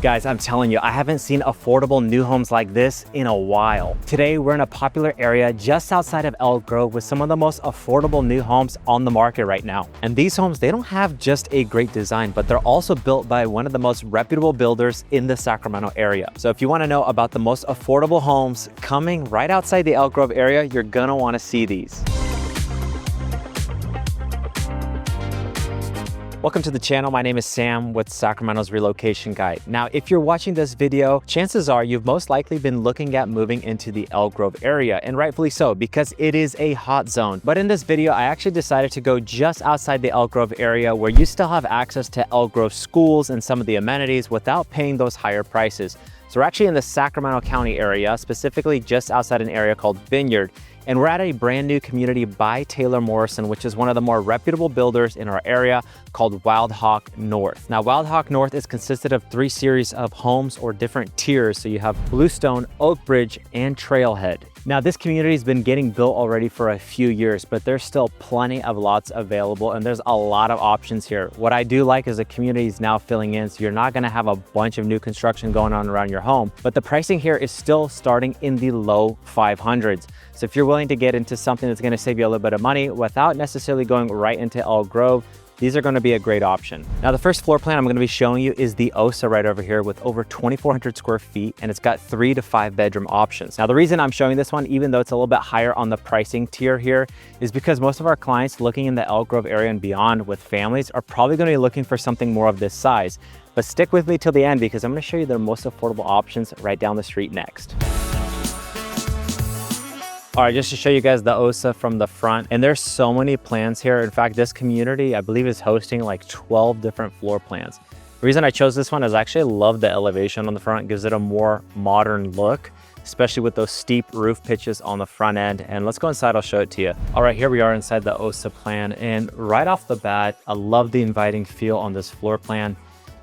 Guys, I'm telling you, I haven't seen affordable new homes like this in a while. Today, we're in a popular area just outside of Elk Grove with some of the most affordable new homes on the market right now. And these homes, they don't have just a great design, but they're also built by one of the most reputable builders in the Sacramento area. So if you want to know about the most affordable homes coming right outside the Elk Grove area, you're gonna want to see these. Welcome to the channel. My name is Sam with Sacramento's Relocation Guide. Now, if you're watching this video, chances are you've most likely been looking at moving into the Elk Grove area, and rightfully so, because it is a hot zone. But in this video, I actually decided to go just outside the Elk Grove area where you still have access to Elk Grove schools and some of the amenities without paying those higher prices. So we're actually in the Sacramento County area, specifically just outside an area called Vineyard. And we're at a brand new community by Taylor Morrison, which is one of the more reputable builders in our area, called WildHawk North. Now, WildHawk North is consisted of 3 series of homes or different tiers. So you have Bluestone, Oak Bridge, and Trailhead. Now, this community has been getting built already for a few years, but there's still plenty of lots available and there's a lot of options here. What I do like is the community is now filling in, so you're not gonna have a bunch of new construction going on around your home, but the pricing here is still starting in the low 500s. So if you're willing to get into something that's gonna save you a little bit of money without necessarily going right into Elk Grove, these are gonna be a great option. Now, the first floor plan I'm gonna be showing you is the OSA right over here with over 2,400 square feet, and it's got 3 to 5 bedroom options. Now, the reason I'm showing this one, even though it's a little bit higher on the pricing tier here, is because most of our clients looking in the Elk Grove area and beyond with families are probably gonna be looking for something more of this size. But stick with me till the end because I'm gonna show you the most affordable options right down the street next. All right, just to show you guys the OSA from the front, and there's so many plans here. In fact, this community, I believe, is hosting like 12 different floor plans. The reason I chose this one is I actually love the elevation on the front. It gives it a more modern look, especially with those steep roof pitches on the front end. And let's go inside, I'll show it to you. All right, here we are inside the OSA plan. And right off the bat, I love the inviting feel on this floor plan.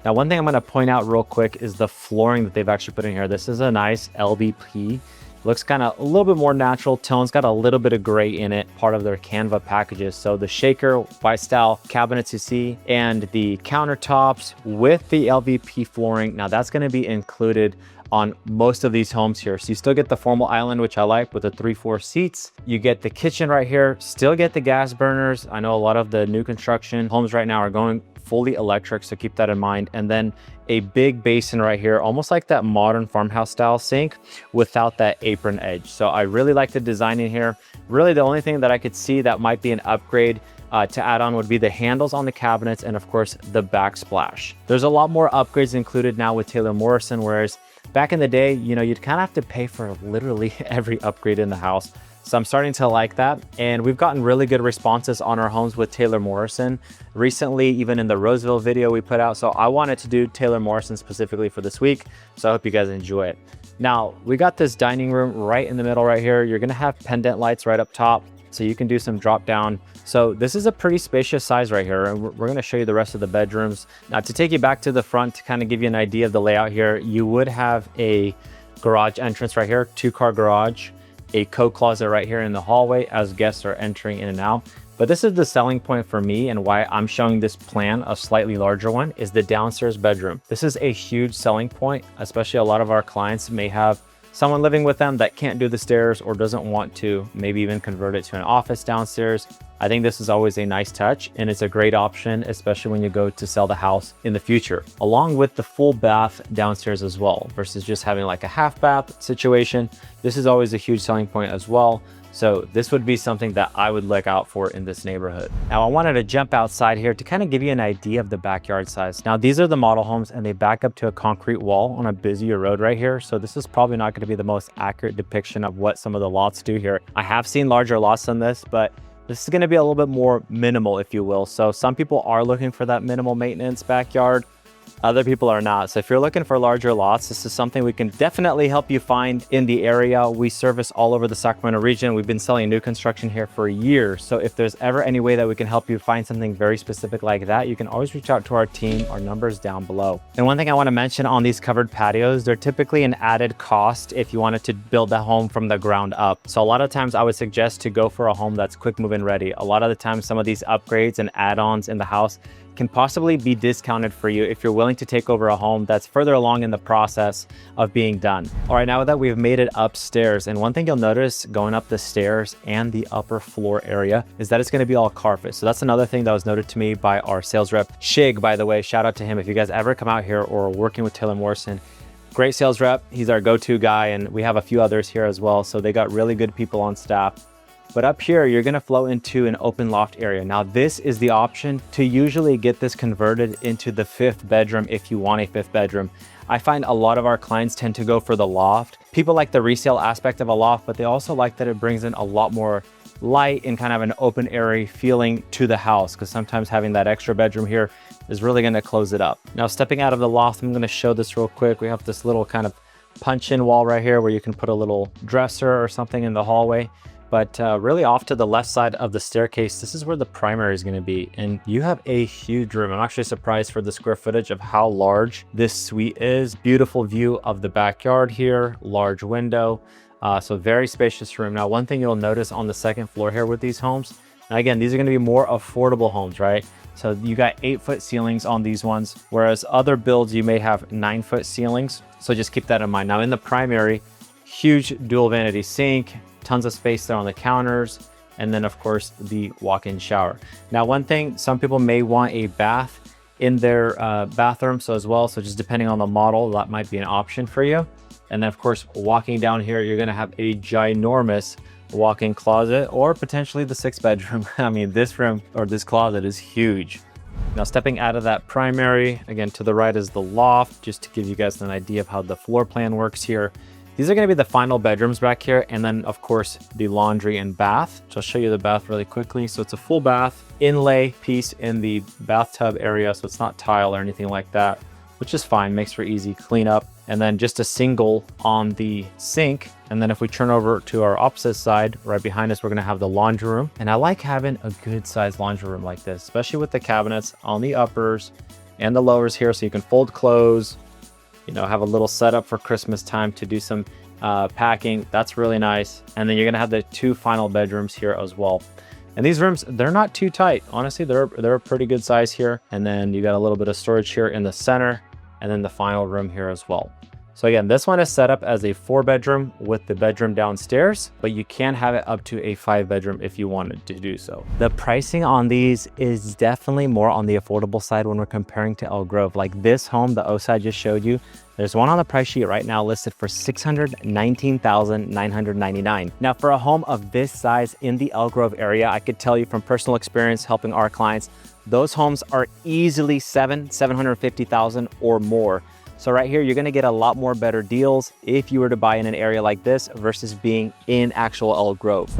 Now, one thing I'm gonna point out real quick is the flooring that they've actually put in here. This is a nice LVP. Looks kind of a little bit more natural tones, got a little bit of gray in it, part of their Canva packages. So the shaker, white style cabinets you see, and the countertops with the LVP flooring. Now that's gonna be included on most of these homes here. So you still get the formal island, which I like, with the 3-4 seats. You get the kitchen right here, still get the gas burners. I know a lot of the new construction homes right now are going fully electric, so keep that in mind. And then a big basin right here, almost like that modern farmhouse style sink without that apron edge. So I really like the design in here. Really, the only thing that I could see that might be an upgrade to add on would be the handles on the cabinets and of course the backsplash. There's a lot more upgrades included now with Taylor Morrison, whereas back in the day, you know, you'd kind of have to pay for literally every upgrade in the house. So I'm starting to like that. And we've gotten really good responses on our homes with Taylor Morrison. Recently, even in the Roseville video we put out. So I wanted to do Taylor Morrison specifically for this week. So I hope you guys enjoy it. Now, we got this dining room right in the middle right here. You're gonna have pendant lights right up top, so you can do some drop down. So this is a pretty spacious size right here. And we're gonna show you the rest of the bedrooms. Now, to take you back to the front to kind of give you an idea of the layout here, you would have a garage entrance right here, 2-car garage, a coat closet right here in the hallway as guests are entering in and out. But this is the selling point for me, and why I'm showing this plan, a slightly larger one, is the downstairs bedroom. This is a huge selling point, especially a lot of our clients may have someone living with them that can't do the stairs or doesn't want to maybe even convert it to an office downstairs. I think this is always a nice touch, and it's a great option, especially when you go to sell the house in the future, along with the full bath downstairs as well, versus just having like a half bath situation. This is always a huge selling point as well. So this would be something that I would look out for in this neighborhood. Now, I wanted to jump outside here to kind of give you an idea of the backyard size. Now, these are the model homes and they back up to a concrete wall on a busier road right here. So this is probably not going to be the most accurate depiction of what some of the lots do here. I have seen larger lots than this, but this is going to be a little bit more minimal, if you will. So some people are looking for that minimal maintenance backyard. Other people are not. So if you're looking for larger lots, this is something we can definitely help you find in the area. We service all over the Sacramento region. We've been selling new construction here for years. So if there's ever any way that we can help you find something very specific like that, you can always reach out to our team. Our number is down below. And one thing I want to mention on these covered patios, they're typically an added cost if you wanted to build a home from the ground up. So a lot of times I would suggest to go for a home that's quick move-in ready. A lot of the times some of these upgrades and add-ons in the house can possibly be discounted for you if you're willing to take over a home that's further along in the process of being done. All right, now that we've made it upstairs, and one thing you'll notice going up the stairs and the upper floor area is that it's going to be all carpet. So that's another thing that was noted to me by our sales rep, Shig, by the way. Shout out to him if you guys ever come out here or are working with Taylor Morrison. Great sales rep. He's our go-to guy, and we have a few others here as well. So they got really good people on staff. But up here, you're gonna flow into an open loft area. Now, this is the option to usually get this converted into the 5th bedroom if you want a 5th bedroom. I find a lot of our clients tend to go for the loft. People like the resale aspect of a loft, but they also like that it brings in a lot more light and kind of an open airy feeling to the house, because sometimes having that extra bedroom here is really gonna close it up. Now, stepping out of the loft, I'm gonna show this real quick. We have this little kind of punch-in wall right here where you can put a little dresser or something in the hallway. But really off to the left side of the staircase, this is where the primary is going to be. And you have a huge room. I'm actually surprised for the square footage of how large this suite is. Beautiful view of the backyard here, large window. So very spacious room. Now, one thing you'll notice on the 2nd floor here with these homes, and again, these are going to be more affordable homes, right? So you got 8-foot ceilings on these ones, whereas other builds, you may have 9-foot ceilings. So just keep that in mind. Now in the primary, huge dual vanity sink, tons of space there on the counters, and then of course the walk-in shower. Now, one thing, some people may want a bath in their bathroom, so as well, so just depending on the model, that might be an option for you. And then of course, walking down here, you're gonna have a ginormous walk-in closet, or potentially the 6th bedroom. I mean, this room or this closet is huge. Now, stepping out of that primary, again, to the right is the loft, just to give you guys an idea of how the floor plan works here. These are going to be the final bedrooms back here, and then of course the laundry and bath. So I'll show you the bath really quickly. So it's a full bath inlay piece in the bathtub area, so it's not tile or anything like that, which is fine, makes for easy cleanup. And then just a single on the sink. And then if we turn over to our opposite side, right behind us, we're going to have the laundry room. And I like having a good sized laundry room like this, especially with the cabinets on the uppers and the lowers here, so you can fold clothes, you know, have a little setup for Christmas time to do some packing. That's really nice. And then you're gonna have the 2 final bedrooms here as well. And these rooms, they're not too tight. Honestly, they're a pretty good size here. And then you got a little bit of storage here in the center, and then the final room here as well. So again, this one is set up as a 4-bedroom with the bedroom downstairs, but you can have it up to a 5-bedroom if you wanted to do so. The pricing on these is definitely more on the affordable side when we're comparing to Elk Grove. Like this home, the OSA I just showed you, there's one on the price sheet right now listed for $619,999. Now, for a home of this size in the Elk Grove area, I could tell you from personal experience helping our clients, those homes are easily $750,000 or more. So right here, you're gonna get a lot more better deals if you were to buy in an area like this versus being in actual Elk Grove.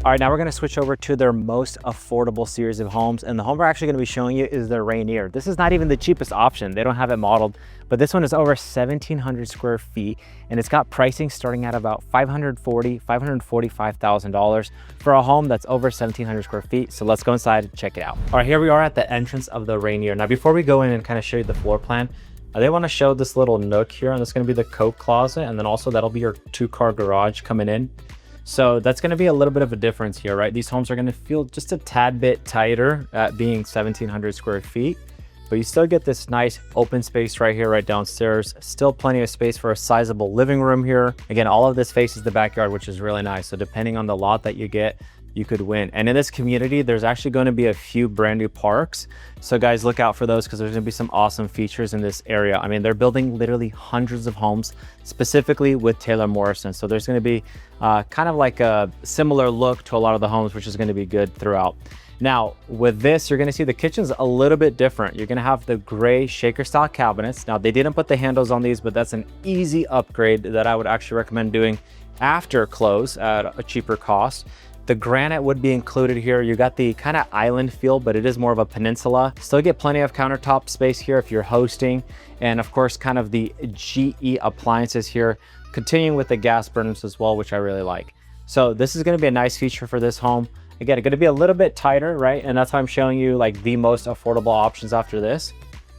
All right, now we're gonna switch over to their most affordable series of homes. And the home we're actually gonna be showing you is the Rainier. This is not even the cheapest option. They don't have it modeled, but this one is over 1,700 square feet, and it's got pricing starting at about $545,000 for a home that's over 1,700 square feet. So let's go inside and check it out. All right, here we are at the entrance of the Rainier. Now, before we go in and kind of show you the floor plan, they want to show this little nook here, and that's going to be the coat closet, and then also that'll be your 2-car garage coming in. So that's going to be a little bit of a difference here, right? These homes are going to feel just a tad bit tighter at being 1,700 square feet, but you still get this nice open space right here, right downstairs. Still plenty of space for a sizable living room here. Again, all of this faces the backyard, which is really nice. So depending on the lot that you get, you could win. And in this community, there's actually going to be a few brand new parks. So guys, look out for those, because there's going to be some awesome features in this area. I mean, they're building literally hundreds of homes specifically with Taylor Morrison. So there's going to be kind of like a similar look to a lot of the homes, which is going to be good throughout. Now, with this, you're going to see the kitchen's a little bit different. You're going to have the gray shaker style cabinets. Now, they didn't put the handles on these, but that's an easy upgrade that I would actually recommend doing after close at a cheaper cost. The granite would be included here. You got the kind of island feel, but it is more of a peninsula. Still get plenty of countertop space here if you're hosting. And of course, kind of the GE appliances here, continuing with the gas burners as well, which I really like. So this is going to be a nice feature for this home. Again, it's going to be a little bit tighter, right? And that's why I'm showing you like the most affordable options after this.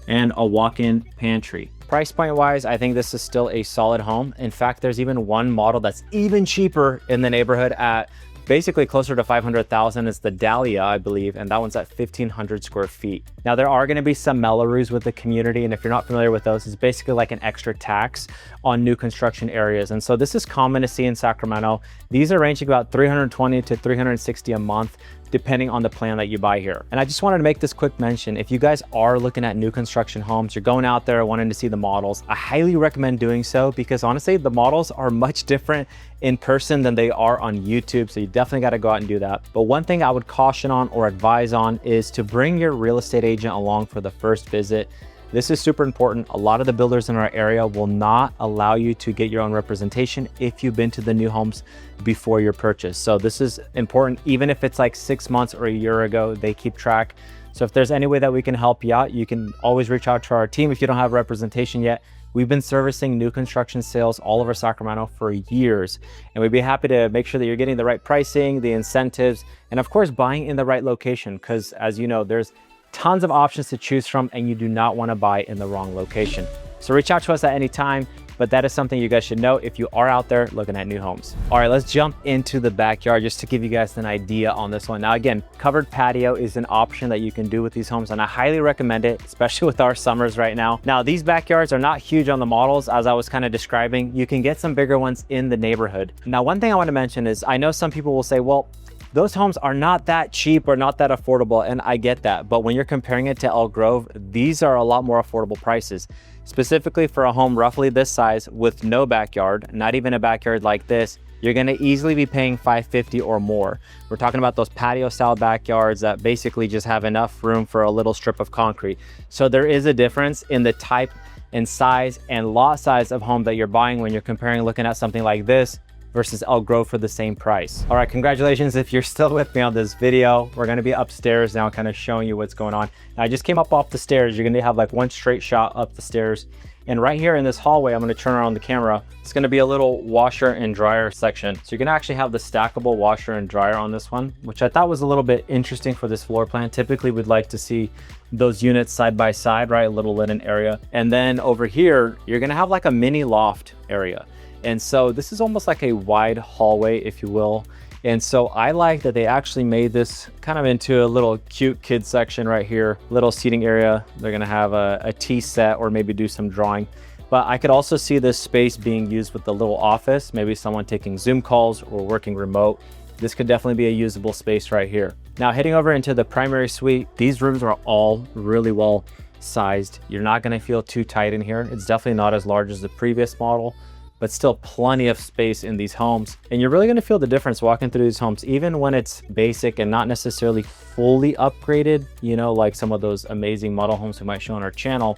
And a walk-in pantry. Price point wise, I think this is still a solid home. In fact, there's even one model that's even cheaper in the neighborhood at basically closer to 500,000 is the Dahlia, I believe, and that one's at 1,500 square feet. Now there are gonna be some Mellorees with the community, and if you're not familiar with those, it's basically like an extra tax on new construction areas. And so this is common to see in Sacramento. These are ranging about 320 to 360 a month, depending on the plan that you buy here. And I just wanted to make this quick mention. If you guys are looking at new construction homes, you're going out there wanting to see the models, I highly recommend doing so, because honestly, the models are much different in person than they are on YouTube. So you definitely got to go out and do that. But one thing I would caution on or advise on is to bring your real estate agent along for the first visit. This is super important. A lot of the builders in our area will not allow you to get your own representation if you've been to the new homes before your purchase. So this is important. Even if it's like 6 months or a year ago, they keep track. So if there's any way that we can help you out, you can always reach out to our team. If you don't have representation yet, we've been servicing new construction sales all over Sacramento for years, and we'd be happy to make sure that you're getting the right pricing, the incentives, and of course, buying in the right location. Because as you know, there's tons of options to choose from, and you do not want to buy in the wrong location. So reach out to us at any time, but that is something you guys should know if you are out there looking at new homes. All right, let's jump into the backyard just to give you guys an idea on this one. Now again, covered patio is an option that you can do with these homes, and I highly recommend it, especially with our summers right now. Now these backyards are not huge on the models, as I was kind of describing. You can get some bigger ones in the neighborhood. Now one thing I want to mention is, I know some people will say, well, those homes are not that cheap or not that affordable, and I get that. But when you're comparing it to Elk Grove, these are a lot more affordable prices. Specifically for a home roughly this size with no backyard, not even a backyard like this, you're gonna easily be paying $550 or more. We're talking about those patio style backyards that basically just have enough room for a little strip of concrete. So there is a difference in the type and size and lot size of home that you're buying when you're comparing, looking at something like this versus Elk Grove for the same price. All right, congratulations if you're still with me on this video. We're gonna be upstairs now, kind of showing you what's going on. Now, I just came up off the stairs. You're gonna have like one straight shot up the stairs. And right here in this hallway, I'm gonna turn around the camera. It's gonna be a little washer and dryer section. So you're gonna actually have the stackable washer and dryer on this one, which I thought was a little bit interesting for this floor plan. Typically, we'd like to see those units side by side, right? A little linen area. And then over here, you're gonna have like a mini loft area. And so this is almost like a wide hallway, if you will. And so I like that they actually made this kind of into a little cute kid section right here, little seating area. They're gonna have a tea set or maybe do some drawing. But I could also see this space being used with the little office, maybe someone taking Zoom calls or working remote. This could definitely be a usable space right here. Now heading over into the primary suite, these rooms are all really well sized. You're not gonna feel too tight in here. It's definitely not as large as the previous model, but still plenty of space in these homes. And you're really gonna feel the difference walking through these homes, even when it's basic and not necessarily fully upgraded, you know, like some of those amazing model homes we might show on our channel.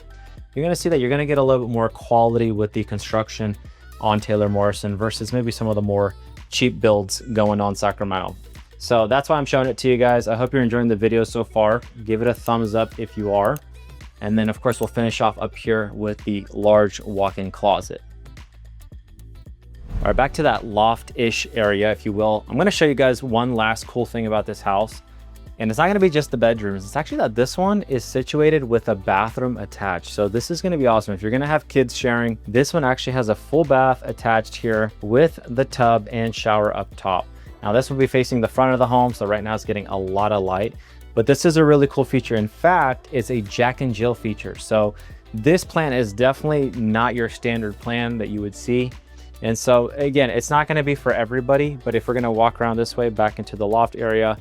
You're gonna see that you're gonna get a little bit more quality with the construction on Taylor Morrison versus maybe some of the more cheap builds going on Sacramento. So that's why I'm showing it to you guys. I hope you're enjoying the video so far. Give it a thumbs up if you are. And then of course, we'll finish off up here with the large walk-in closet. All right, back to that loft-ish area, if you will. I'm gonna show you guys one last cool thing about this house. And it's not gonna be just the bedrooms. It's actually that this one is situated with a bathroom attached. So this is gonna be awesome. If you're gonna have kids sharing, this one actually has a full bath attached here with the tub and shower up top. Now this will be facing the front of the home, so right now it's getting a lot of light. But this is a really cool feature. In fact, it's a Jack and Jill feature. So this plan is definitely not your standard plan that you would see. And so again, it's not gonna be for everybody, but if we're gonna walk around this way back into the loft area,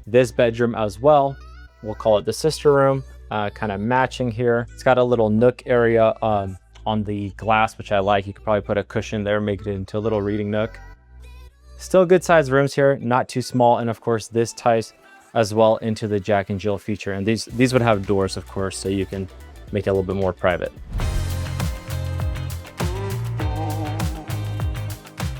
this bedroom as well, we'll call it the sister room, kind of matching here. It's got a little nook area on the glass, which I like. You could probably put a cushion there, make it into a little reading nook. Still good sized rooms here, not too small. And of course, this ties as well into the Jack and Jill feature. And these would have doors, of course, so you can make it a little bit more private.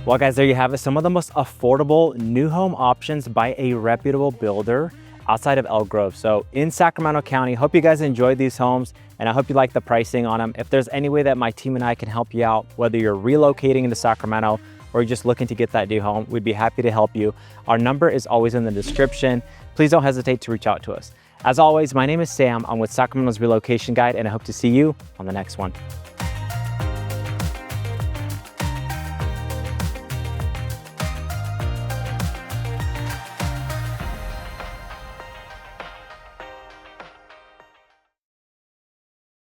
Well guys, there you have it. Some of the most affordable new home options by a reputable builder outside of Elk Grove. So in Sacramento County, hope you guys enjoyed these homes and I hope you like the pricing on them. If there's any way that my team and I can help you out, whether you're relocating into Sacramento or you're just looking to get that new home, we'd be happy to help you. Our number is always in the description. Please don't hesitate to reach out to us. As always, my name is Sam. I'm with Sacramento's Relocation Guide and I hope to see you on the next one.